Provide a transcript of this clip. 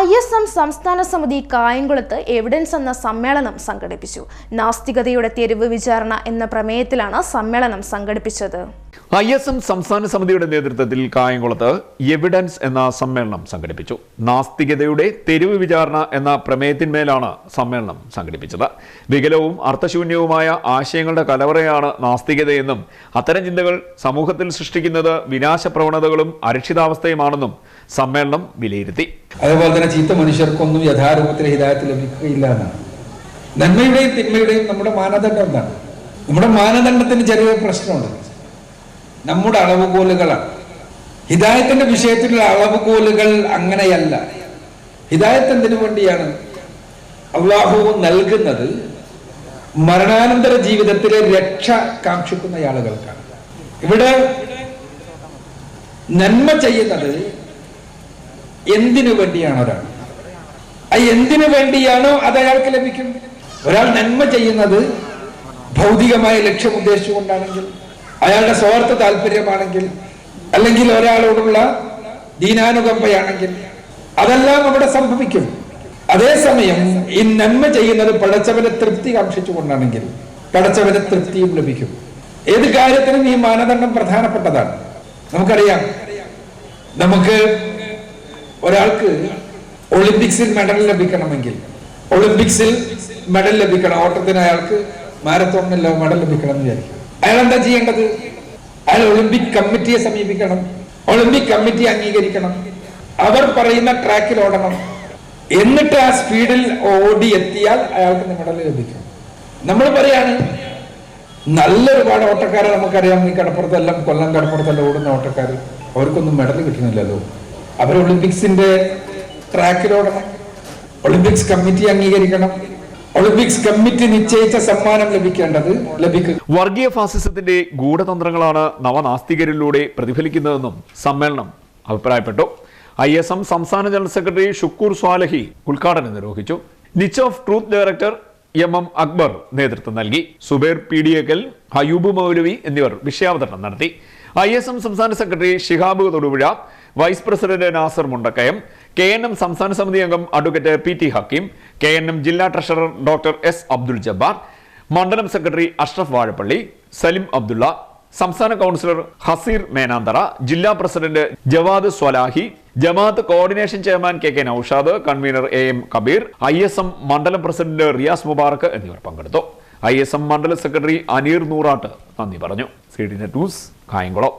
ISM സംസ്ഥാന സമിതി കായംകുളത്ത് എവിഡൻസ് എന്ന സമ്മേളനം സംഘടിപ്പിച്ചു. നാസ്തികതയുടെ തെരുവ് വിചാരണ എന്ന പ്രമേയത്തിലാണ് സമ്മേളനം സംഘടിപ്പിച്ചത്. ISM സംസ്ഥാന സമിതിയുടെ നേതൃത്വത്തിൽ കായംകുളത്ത് എവിഡൻസ് എന്ന സമ്മേളനം സംഘടിപ്പിച്ചു. നാസ്തികതയുടെ തെരുവ് വിചാരണ എന്ന പ്രമേയത്തിന്മേലാണ് സമ്മേളനം സംഘടിപ്പിച്ചത്. വികലവും അർത്ഥശൂന്യവുമായ ആശയങ്ങളുടെ കലവറയാണ് നാസ്തികതയെന്നും അത്തരം ചിന്തകൾ സമൂഹത്തിൽ സൃഷ്ടിക്കുന്നത് വിനാശ പ്രവണതകളും അരക്ഷിതാവസ്ഥയുമാണെന്നും സമ്മേളനം വിലയിരുത്തി. അതുപോലെ തന്നെ ചീത്ത മനുഷ്യർക്കൊന്നും യഥാരൂപത്തിൽ ഹിദായത്ത് ലഭിക്കുകയില്ല എന്നാണ്. നന്മയുടെയും തിന്മയുടെയും നമ്മുടെ മാനദണ്ഡം എന്താണ്? നമ്മുടെ മാനദണ്ഡത്തിന് ചെറിയ പ്രശ്നമുണ്ട്. നമ്മുടെ അളവുകോലുകളാണ്. ഹിദായത്തിന്റെ വിഷയത്തിലുള്ള അളവുകോലുകൾ അങ്ങനെയല്ല. ഹിദായത്ത് എന്തിനു വേണ്ടിയാണ്? അള്ളാഹു നൽകുന്നത് മരണാനന്തര ജീവിതത്തിലെ രക്ഷ കാക്ഷിക്കുന്ന ആളുകൾക്കാണ്. ഇവിടെ നന്മ ചെയ്യുന്നത് എന്തിനു വേണ്ടിയാണ്? എന്തിനു വേണ്ടിയാണോ അത് അയാൾക്ക് ലഭിക്കും. ഒരാൾ നന്മ ചെയ്യുന്നത് ഭൗതികമായ ലക്ഷ്യം ഉദ്ദേശിച്ചുകൊണ്ടാണെങ്കിൽ, അയാളുടെ സ്വാർത്ഥ താല്പര്യമാണെങ്കിൽ, അല്ലെങ്കിൽ ഒരാളോടുള്ള ദീനാനുകമ്പയാണെങ്കിൽ അതെല്ലാം അവിടെ സംഭവിക്കും. അതേസമയം ഈ നന്മ ചെയ്യുന്നത് പടച്ചവനെ തൃപ്തി കാക്ഷിച്ചുകൊണ്ടാണെങ്കിൽ പടച്ചവനെ തൃപ്തിയും ലഭിക്കും. ഏത് കാര്യത്തിനും ഈ മാനദണ്ഡം പ്രധാനപ്പെട്ടതാണ്. നമുക്കറിയാം, നമുക്ക് ഒരാൾക്ക് ഒളിമ്പിക്സിൽ മെഡൽ ലഭിക്കണമെങ്കിൽ, ഒളിമ്പിക്സിൽ മെഡൽ ലഭിക്കണം, ഓട്ടത്തിന് അയാൾക്ക് മാരത്തോണിനല്ലോ മെഡൽ ലഭിക്കണം എന്ന് വിചാരിക്കും. അയാൾ എന്താ ചെയ്യേണ്ടത്? അയാൾ ഒളിമ്പിക് കമ്മിറ്റിയെ സമീപിക്കണം. ഒളിമ്പിക് കമ്മിറ്റി അംഗീകരിക്കണം. അവർ പറയുന്ന ട്രാക്കിൽ ഓടണം. എന്നിട്ട് ആ സ്പീഡിൽ ഓടി എത്തിയാൽ അയാൾക്ക് മെഡൽ ലഭിക്കും. നമ്മൾ പറയാണ്, നല്ല ഒരുപാട് ഓട്ടക്കാരെ നമുക്കറിയാം. ഈ കടപ്പുറത്തെല്ലാം, കൊല്ലം കടപ്പുറത്തെല്ലാം ഓടുന്ന ഓട്ടക്കാർ, അവർക്കൊന്നും മെഡൽ കിട്ടുന്നില്ലല്ലോ. അവർ ഒളിമ്പിക്സിന്റെ ട്രാക്കിലോടണം. ഒളിമ്പിക്സ് കമ്മിറ്റി അംഗീകരിക്കണം. ഒളിമ്പിക്സ് കമ്മിറ്റി നിശ്ചയിച്ച സമ്മാനം ലഭിക്കേണ്ടത് ലഭിക്കും. വർഗീയ ഫാസിസത്തിന്റെ ഗൂഢതന്ത്രങ്ങളാണ് നവനാസ്തികരിലൂടെ പ്രതിഫലിക്കുന്നതെന്നും സമ്മേളനം അഭിപ്രായപ്പെട്ടു. ISM സംസ്ഥാന ജനറൽ സെക്രട്ടറി ഷുക്കൂർ സ്വാലഹി ഉദ്ഘാടനം നിർവഹിച്ചു. Niche of truth director MM Akbar നേതൃത്വം നൽകി. സുബൈർ PDAക്കൽ, അയൂബ് മൗലവി എന്നിവർ വിഷയാവതരണം നടത്തി. ISM സംസ്ഥാന secretary Shihab Thodupuzha, vice president Nasar Mundakayam, KNM സംസ്ഥാന സമിതി അംഗം അഡ്വക്കേറ്റ് PT ഹക്കീം, KNM ജില്ലാ treasurer doctor S Abdul Jabbar, മണ്ഡലം സെക്രട്ടറി അഷ്റഫ് വാഴപ്പള്ളി, സലിം അബ്ദുള്ള, സംസ്ഥാന കൗൺസിലർ ഹസീർ മേനാന്തറ, ജില്ലാ president Jawad Swalahi, Jamaat coordination chairman KK Naushad, convener AM Kabeer, ISM മണ്ഡലം പ്രസിഡന്റ് റിയാസ് മുബാറക്ക് എന്നിവർ പങ്കെടുത്തു. ISM മണ്ഡലം സെക്രട്ടറി അനീർ നൂറാട്ട് നന്ദി പറഞ്ഞു. CDNet news Kayamkulam.